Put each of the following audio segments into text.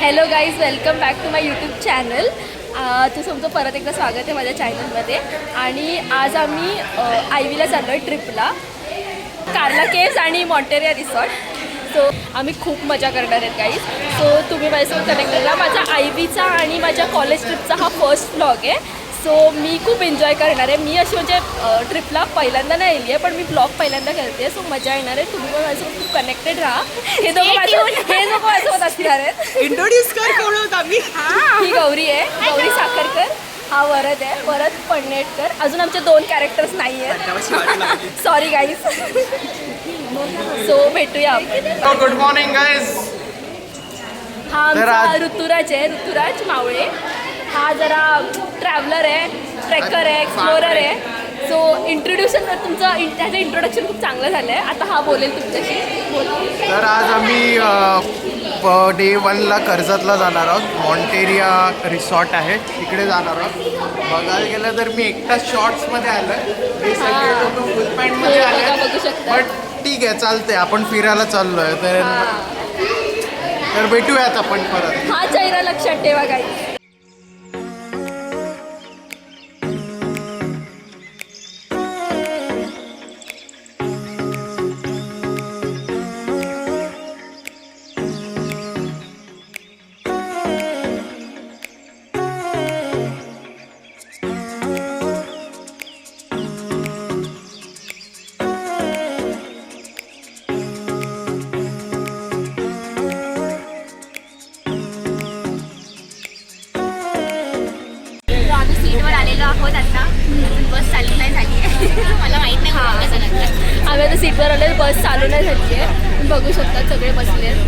Hello guys, welcome back to my YouTube channel. तुमचं परत एकदा स्वागत आहे माझ्या चॅनलमध्ये. आणि आज आम्ही आयवीला चाललो आहे ट्रिपला, कार्ला केव्ज आणि मॉन्टेरिया रिसॉर्ट. सो आम्ही खूप मजा करणार आहेत गाईज. सो तुम्ही माझ्यासोबत कनेक्ट करा. माझा आयवीचा आणि माझ्या कॉलेज ट्रिपचा हा फर्स्ट व्लॉग आहे. सो मी खूप एन्जॉय करणार आहे. मी अशी म्हणजे ट्रिपला पहिल्यांदा नाही आली आहे, पण मी ब्लॉग पहिल्यांदा करते. सो मजा येणार आहे. तुम्ही पण माझ्यासोबत खूप कनेक्टेड राहा. हे दोघं माझ्यासोबत असणार आहेत. इंट्रोड्यूस कर कोण होत आम्ही. ही गौरी आहे, गौरी साखरकर. हा वरद आहे, वरद पडणेटकर. अजून आमचे 2 कॅरेक्टर्स नाही आहेत. Sorry guys. सो भेटूया आपण. Good morning guys. हा आमचा ऋतुराज आहे, ऋतुराज मावळे. हा जरा ट्रॅव्हलर आहे, ट्रेकर आहे, एक्सप्लोरर आहे. सो इंट्रोड्यूशन तुमचं त्याचं इंट्रोडक्शन खूप चांगलं झालं आहे. आता हा बोलेल तुमच्याशी. तर आज आम्ही डे 1ला कर्जतला जाणार आहोत. मॉन्टेरिया रिसॉर्ट आहे, तिकडे जाणार आहोत. बघायला गेलं तर मी एकटाच शॉर्ट्समध्ये आलो आहे. हे सगळे लोक फुल पॅन्टमध्ये आले, बघू शकता. बट ठीक आहे, चालते. आपण फिरायला चाललो आहे, तर भेटूयात आपण परत. हा चेहरा लक्षात ठेवा काही. आम्ही सीटवर आलेलो आहोत. आता बस चालू नाही झाली आहे. मला माहीत नाही आम्ही आता सीटवर आले, बस चालू नाही झाली आहे. बघू शकता सगळे बसले आहेत.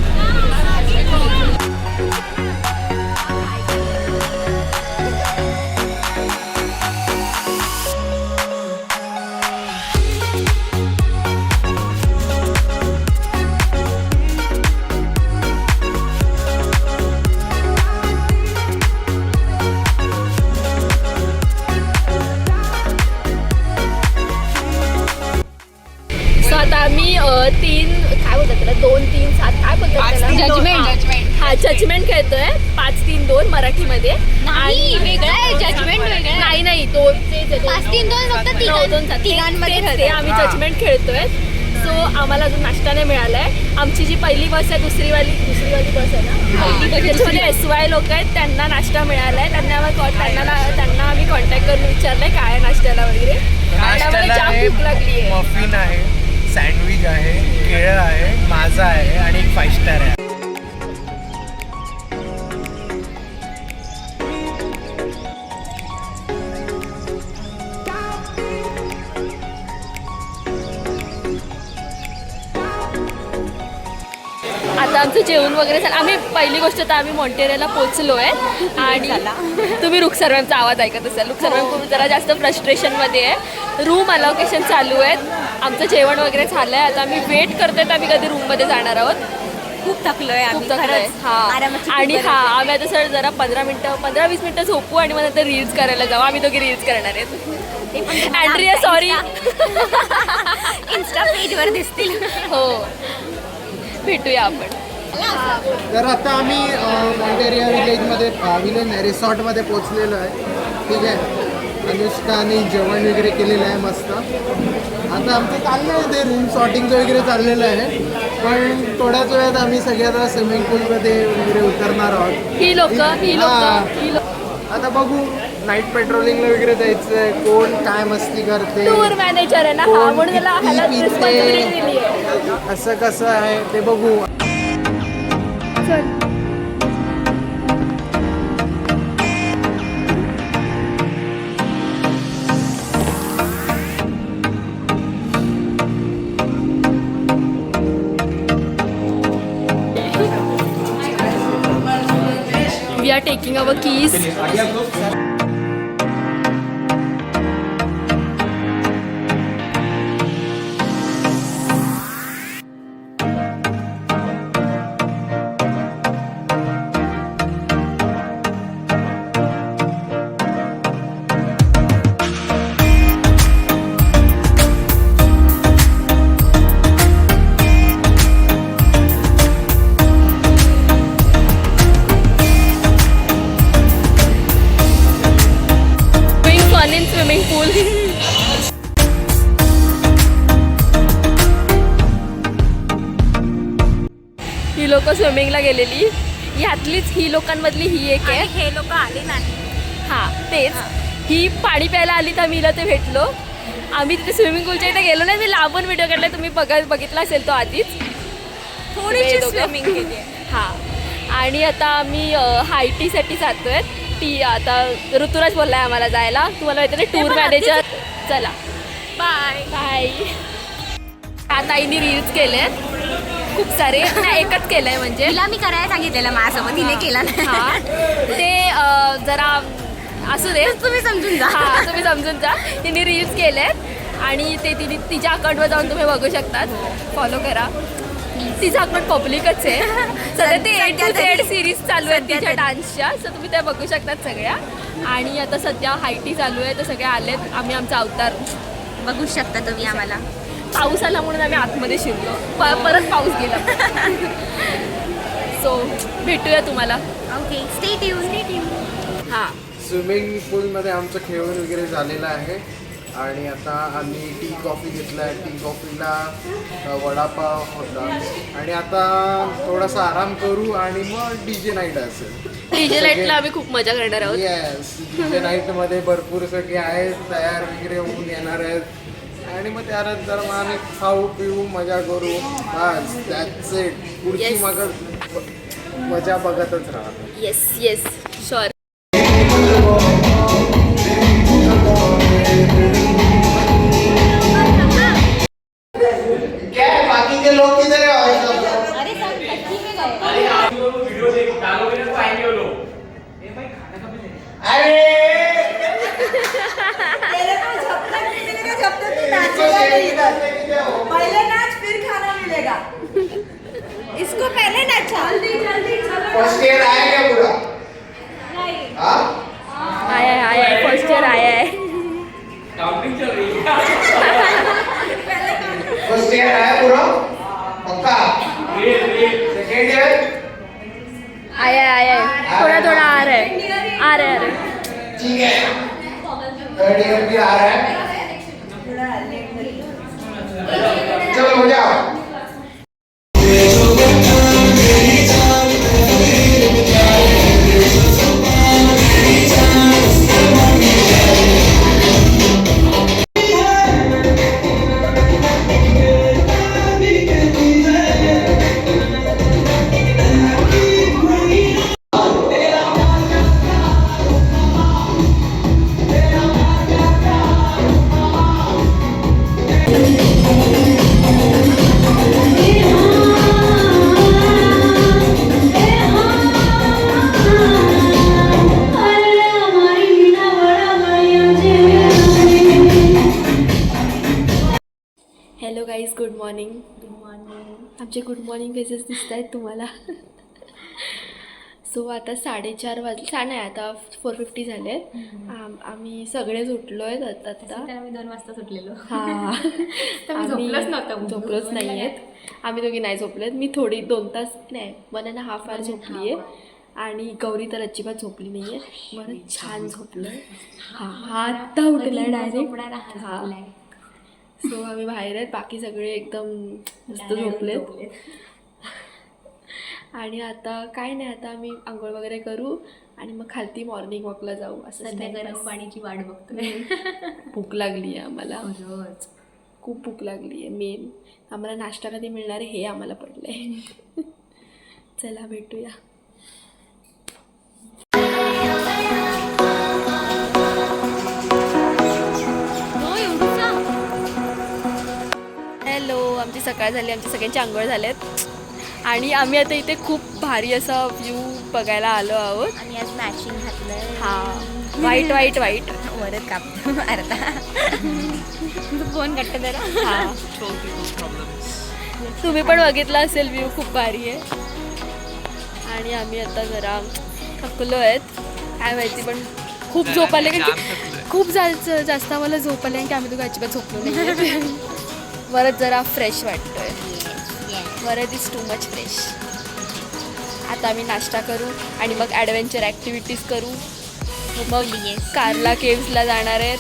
आता आम्ही 3 काय बोलतात त्याला, 2, 3, 7 काय बोलतात त्याला, जजमेंट. हा जजमेंट खेळतोय. 5, 3, 2 मराठीमध्ये. नाही, वेगळं आहे. जजमेंट वेगळं आहे. नाही 2 5, 3, 2 फक्त तिघांमध्ये आम्ही जजमेंट खेळतोय. सो आम्हाला अजून नाश्ता नाही मिळाला आहे. आमची जी पहिली बस आहे, दुसरीवाली बस आहे ना, त्याच्यामध्ये SY लोक आहेत, त्यांना नाश्ता मिळाला आहे. त्यांना आम्ही कॉन्टॅक्ट करून विचारलंय काय आहे नाश्त्याला वगैरे. आम्हाला जाम भूक लागली आहे. मफिन आहे, सँडविच आहे, केळं आहे, माझा आहे आणि एक 5 स्टार आहे. आता आमचं जेवण वगैरे झालं. आम्ही पहिली गोष्ट तर आम्ही मॉन्टेरियाला पोचलो आहे. आणि तुम्ही रुखसर्वांचा आवाज ऐकत असाल. रुखसर्वां खूप जरा जास्त फ्रस्ट्रेशनमध्ये आहे. रूम अलोकेशन चालू आहेत. आमचं जेवण वगैरे झालं आहे. आता आम्ही वेट करतोय आम्ही कधी रूममध्ये जाणार आहोत. खूप थकलोय खूप थकलोय. आणि आम्ही आता सर जरा 15-20 मिनटं झोपू आणि मग नंतर रील्स करायला जाऊ. आम्ही दोघे रील्स करणार आहेत. Andrea sorry. इन्स्टा पेजवर दिसतील. हो, भेटूया आपण. तर आता आम्ही मॉन्टेरिया विलेज रिसॉर्टमध्ये पोचलेलो आहे. ठीक आहे, अनुष्काने जेवण वगैरे केलेलं आहे मस्त. आता आमचं चाललं आहे ते रूम शॉटिंगचं वगैरे चाललेलं आहे. पण थोड्याच वेळात आम्ही सगळे आता स्विमिंग पूलमध्ये वगैरे उतरणार आहोत. ही लोक आता बघू, नाईट पेट्रोलिंगला वगैरे जायचं आहे. कोण काय मस्ती करते, टूर मॅनेजर आहे ना हा, म्हणून त्याला ह्याला रिस्पॉन्सिबिलिटी दिली आहे. असं कसं आहे ते बघू. We are taking our keys. लोक स्विमिंगला गेलेली. ह्यातलीच ही लोकांमधली ही एक आहे. हे लोक आले नाही. हां तेच. ही पाणी प्यायला आली तर मीला ते भेटलो. आम्ही तिथे स्विमिंग पूलच्या इथे गेलो नाही. मी लांबून व्हिडिओ काढला, तुम्ही बघितला असेल तो आधीच. थोडीशी स्विमिंग केली. हां आणि आता आम्ही हाय टीसाठी जातोय. टी आता ऋतुराज बोललाय आम्हाला जायला. तुम्हाला माहिती ना टूर मॅनेजर. चला बाय. बाय. आता आईने रील्स केलेत खूप सारे. नाही एकच केलंय म्हणजे. तिला मी करायला सांगितलेलं माझ्यासोबत, तिने केला नाही. हां ते जरा असू दे, तुम्ही समजून जा. हां तुम्ही समजून जा. तिने रील्स केलेत आणि ते तिने तिच्या अकाउंटवर जाऊन तुम्ही बघू शकतात. फॉलो करा. तिचा अकाउंट पब्लिकच आहे. सध्या ते A to Z सिरीज चालू आहेत तिच्या डान्सच्या, सो तुम्ही त्या बघू शकतात सगळ्या. आणि आता सध्या हायटी चालू आहे तर सगळे आलेत. आम्ही आमचा अवतार बघू शकता तुम्ही आम्हाला. पाऊस आला म्हणून आम्ही आतमध्ये शिरलो. परत पाऊस गेला. सो भेटूया तुम्हाला. Okay stay tune. हां स्विमिंग पूलमध्ये आमचं खेळून वगैरे झालेलं आहे आणि आता आम्ही टी कॉफी घेतला आहे. टी कॉफीला वडापाव होता आणि आता थोडासा आराम करू आणि मग DJ नाईट असेल. DJ नाईटला आम्ही खूप मजा करणार आहोत. येस, DJ नाईटमध्ये भरपूर सगळे आहेत तयार वगैरे होऊन येणार आहेत आणि मग त्यानंतर मग आम्ही खाऊ पिऊ मजा करू. बस दॅट्स इट. पुढची Yes. मजा बघतच राहा. Yes yes sure. क्या है बाकी के लोग किधर है? अरे पहले नाच फिर खाना मिलेगा. इसको पहले नाचा. जल्दी जल्दी फर्स्ट ईयर आया क्या पूरा? हाँ? आया है फर्स्ट ईयर आया है. फर्स्ट ईयर आया पूरा? पक्का? Second year? आया है थोड़ा थोड़ा आ रहा है. ठीक है. थर्ड ईयर भी आ रहा है. चलो हो जाओ. Hello guys, good morning. आमचे गुड मॉर्निंग फेसेस दिसत आहेत तुम्हाला. सो आता 4:30 वाजले. नाही आता 4:50 झाले आहेत. आम्ही सगळेच उठलो आहेत आता. आम्ही 2 वाजता सुटलेलो. हां झोपलोच नाही आहेत. आम्ही दोघी नाही झोपलेत. मी थोडी 2 तास नाही 1.5 आवर झोपली आहे आणि गौरी तर अजिबात झोपली नाही आहे. बरं छान झोपलं. हां आता उठला डायरेक्ट. हां सो आम्ही बाहेर आहेत. बाकी सगळे एकदम मस्त झोपलेत. आणि आता काय नाही, आता आम्ही आंघोळ वगैरे करू आणि मग खालती मॉर्निंग वॉकला जाऊ. असं सध्या गरम पाण्याची वाट बघतो. भूक लागली आहे आम्हाला. रोज खूप भूक लागली आहे. मेन आम्हाला नाश्ता कधी मिळणार आहे हे आम्हाला पडलं आहे. चला भेटूया. हॅलो, आमची सकाळ झाली. आमची सगळ्यांची आंघोळ झाल्यात आणि आम्ही आता इथे खूप भारी असा व्ह्यू बघायला आलो आहोत. आणि आज मॅचिंग घातलं. हां वाईट वाईट वाईट वरच काप अर्धा फोन कट्ट जरा. हां तुम्ही पण बघितला असेल, व्ह्यू खूप भारी आहे. आणि आम्ही आता जरा थकलो आहेत काय माहिती, पण खूप झोप आले कारण की खूप जास्त आम्हाला झोप आले की आम्ही दोघं अजिबात झोपलो नाही. वरच जरा फ्रेश वाटतोय. वरच इज टू मच फ्रेश. आता आम्ही नाश्ता करू आणि मग ॲडव्हेंचर ॲक्टिव्हिटीज करू. मग कार्ला केव्सला जाणार आहेत,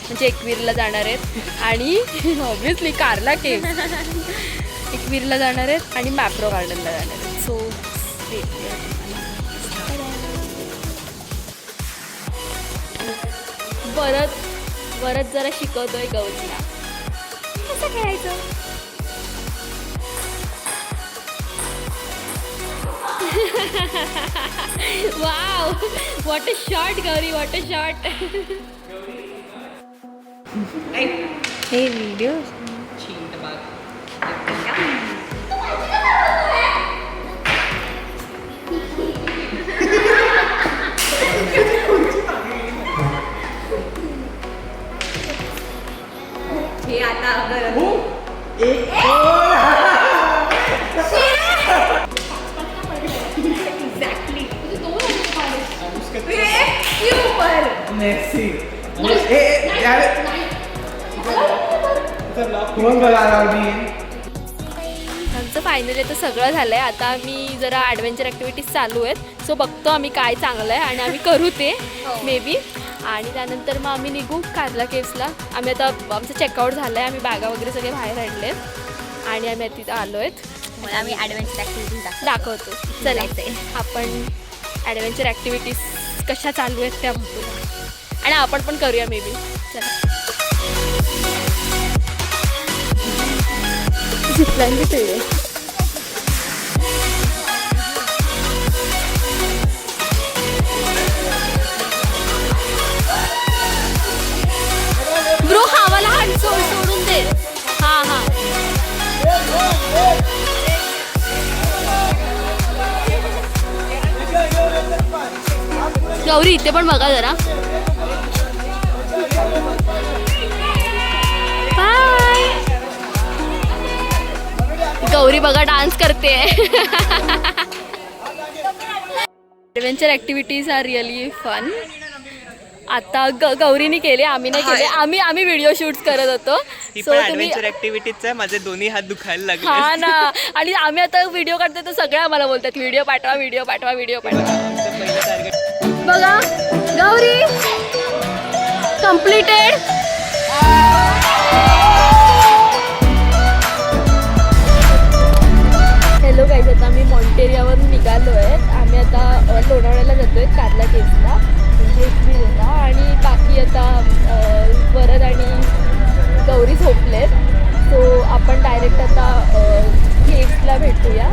म्हणजे एकवीरला जाणार आहेत आणि ऑब्व्हियसली कार्ला केव्स एकवीरला जाणार आहेत आणि मॅप्रो गार्डनला जाणार आहेत. सो परत जरा शिकवतोय गौरीला कसं खेळायचं. Wow, what a shot Gauri, what a shot. हे व्हिडिओ हे आता आमचं फायनली तर सगळं झालं आहे. आता आम्ही जरा ॲडव्हेंचर ॲक्टिव्हिटीज चालू आहेत, सो बघतो आम्ही काय चांगलं आहे आणि आम्ही करू ते मे बी. आणि त्यानंतर मग आम्ही निघू कार्ला केव्सला. आम्ही आता आमचं चेकआउट झालं आहे, आम्ही बॅगा वगैरे सगळे बाहेर आणले आहेत आणि आम्ही तिथं आलो आहेत. मला आम्ही ॲडव्हेंचर ॲक्टिव्हिटीज दाखवतो. चलायचं आपण ॲडव्हेंचर ॲक्टिव्हिटीज कशा चालू आहेत त्या बघू आणि आपण पण करूया मे बी. चला झिपलाईन बी खेळूया. ब्रो हवाला हात सोडून दे. हां हां गौरी इथे पण बघा जरा. बाय. गौरी बघा डान्स करते. Adventure activities are really fun. आता गौरीने केले, आम्ही नाही केले. आम्ही व्हिडिओ शूट करत होतो. सो ॲडव्हेंचर ॲक्टिव्हिटीज आहे. माझे दोन्ही हात दुखायला लागले. हा ना. आणि आम्ही आता व्हिडिओ काढतो तर सगळे आम्हाला बोलतात व्हिडिओ पाठवा, व्हिडिओ पाठवा, व्हिडिओ पाठवा. पहिलं टार्गेट बघा गौरी कम्प्लिटेड. हॅलो गाईज, आता आम्ही मॉन्टेरियावरून निघालो आहेत. आम्ही आता लोणावळ्याला जातो आहे कार्ला केव्सला, म्हणजे एकविरेला. आणि बाकी आता वरद आणि गौरी झोपलेत. सो आपण डायरेक्ट आता केव्सला भेटूया.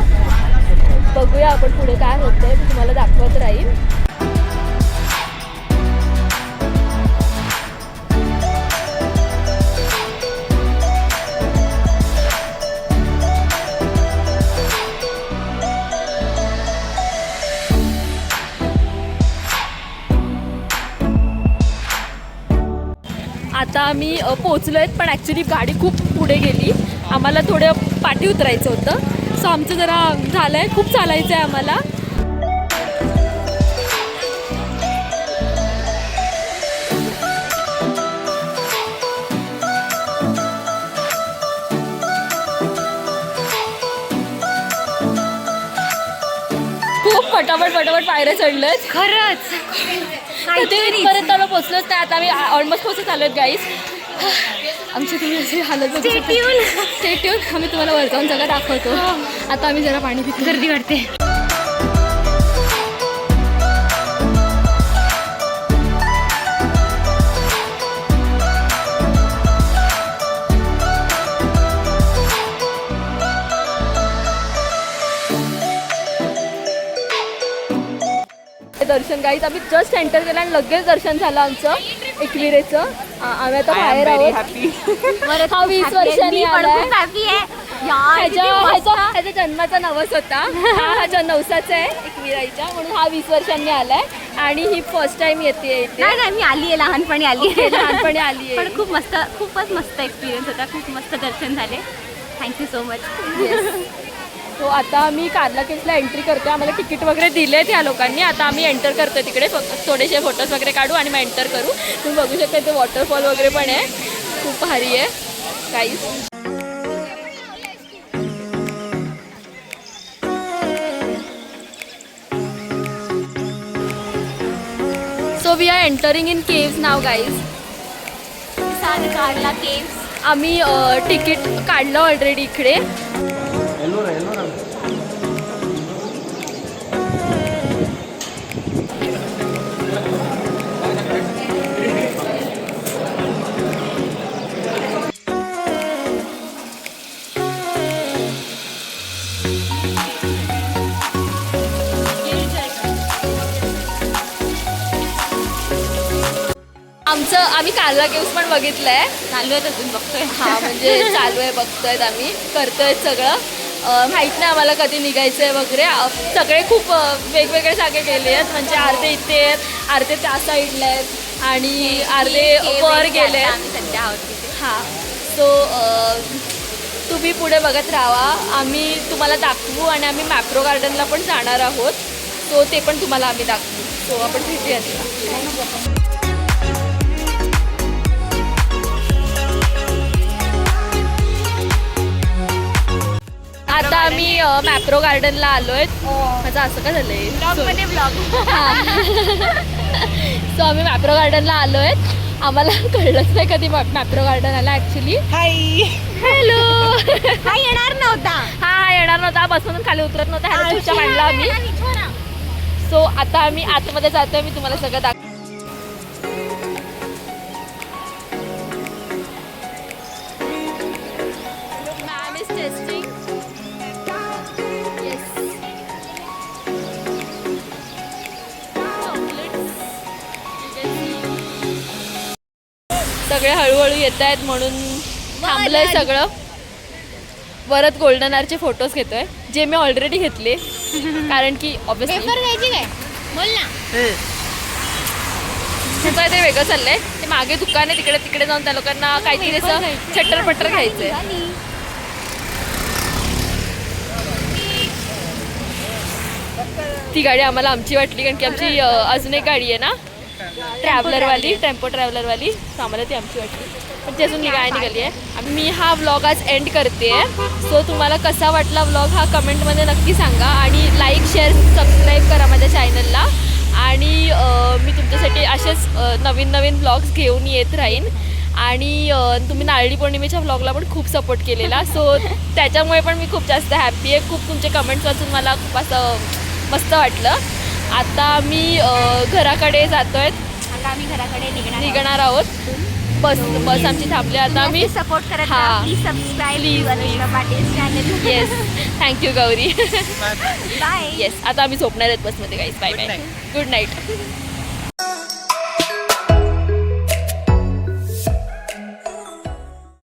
बघूया आपण पुढे काय होतं आहे, तुम्हाला दाखवत राहील. आता आम्ही पोचलो आहेत, पण ॲक्च्युली गाडी खूप पुढे गेली. आम्हाला थोडं पाठी उतरायचं होतं, सो आमचं जरा झालं आहे. खूप चालायचं आहे आम्हाला. खूप पटापट पायऱ्या चढलेत खरंच. परत त्याला पोचलोच नाही. आता आम्ही ऑलमोस्ट पोचत आलो आहेत गाईज. आमची तुम्ही अशी हालत बघू शकता. Stay tune. आम्ही तुम्हाला वर जाऊन सगळं दाखवतो. आता आम्ही जरा पाणी पितो. गर्दी वाटते. दर्शन गाईज आम्ही जस्ट एंटर केलं आणि लगेच दर्शन झालं आमचं एकविरेचं. आम्ही आता बाहेर आहोत. हा 20 वर्षांनी आलाय. ह्याच्या जन्माचा नवस होता. हा नवसाचा आहे एकविराईच्या, म्हणून हा 20 वर्षांनी आलाय. आणि ही फर्स्ट टाइम येते इथे. नाही मी आली आहे, लहानपणी आली लहानपणी आली पण खूपच मस्त एक्सपिरियन्स होता. खूप मस्त दर्शन झाले. Thank you so much. तो आता आम्ही कार्ला केव्सला एंट्री करतो. आम्हाला तिकीट वगैरे दिलेत ह्या लोकांनी. आता आम्ही एंटर करतो तिकडे. थोडेसे फोटोज वगैरे काढू आणि मग एंटर करू. तुम्ही बघू शकता इथे वॉटरफॉल वगैरे पण आहे. खूप भारी आहे guys. So we are entering in caves now guys. Karla caves. आम्ही तिकीट काढलं ऑलरेडी इकडे. आमचं आम्ही कार्ला केव्स पण बघितलं आहे. चालू आहेत अजून बघतोय. हा म्हणजे चालू आहे, बघतोय आम्ही, करतोय सगळं. माहीत नाही आम्हाला कधी निघायचं आहे वगैरे. सगळे खूप वेगवेगळे जागे गेले आहेत, म्हणजे अर्धे इथे आहेत, अर्धे त्या साईडला आहेत आणि अर्धे वर गेले आहेत. आम्ही सध्या आहोत तिथे. हां सो तुम्ही पुढे बघत राहा. आम्ही तुम्हाला दाखवू आणि आम्ही मॅप्रो गार्डनला पण जाणार आहोत. सो ते पण तुम्हाला आम्ही दाखवू. सो आपण भेटूया तिला. आता आम्ही मॅप्रो गार्डनला आलोय. माझं असं का झालंय? ब्लॉगमध्ये ब्लॉग. सो आम्ही मॅप्रो गार्डनला आलोय. आम्हाला कळलंच नाही कधी मॅप्रो गार्डन आला ॲक्च्युली. हॅलो. हा येणार नव्हता. हा येणार नव्हता, बसमधून खाली उतरत नव्हता. ह्याला तुमच्या मांडला आम्ही. सो आता आम्ही आतमध्ये जातोय. मी तुम्हाला सगळं दाखव. Ma'am is testing. सगळे हळूहळू येत आहेत म्हणून थांबलंय सगळं. परत गोल्डन आरचे फोटोज घेतोय, जे मी ऑलरेडी घेतले कारण की ऑब्विसली घ्यायची काय बोल ना. त्याचं काहीतरी वेगळं चाललंय. ते मागे दुकान आहे, तिकडे तिकडे जाऊन त्या लोकांना काहीतरी असं चट्टरपट्टर घ्यायचंय. ती गाडी आम्हाला आमची वाटली कारण की आमची अजून एक गाडी आहे ना, ट्रॅव्हलरवाली, टेम्पो ट्रॅव्हलरवाली. सो आम्हाला ती आमची वाटली, पण ती अजून निघाली आहे. मी हा व्लॉग आज एंड करते. सो तुम्हाला कसा वाटला व्लॉग हा कमेंटमध्ये नक्की सांगा आणि लाईक शेअर सबस्क्राईब करा माझ्या चॅनलला. आणि मी तुमच्यासाठी असेच नवीन नवीन व्लॉग्स घेऊन येत राहीन. आणि तुम्ही नारळी पौर्णिमेच्या व्लॉगला पण खूप सपोर्ट केलेला, सो त्याच्यामुळे पण मी खूप जास्त हॅप्पी आहे. खूप तुमचे कमेंट्स वाचून मला खूप असं मस्त वाटलं. आता आम्ही घराकडे जातोय. आता आम्ही घराकडे निघणार आहोत. बस आमची थांबली. आता आम्ही सपोर्ट करत हा. राहा. Please subscribe Anushka Patil channel. Yes thank you Gauri. Bye. Yes आता आम्ही झोपणार आहेत बसमध्ये. Guys bye bye. Good night. Good night.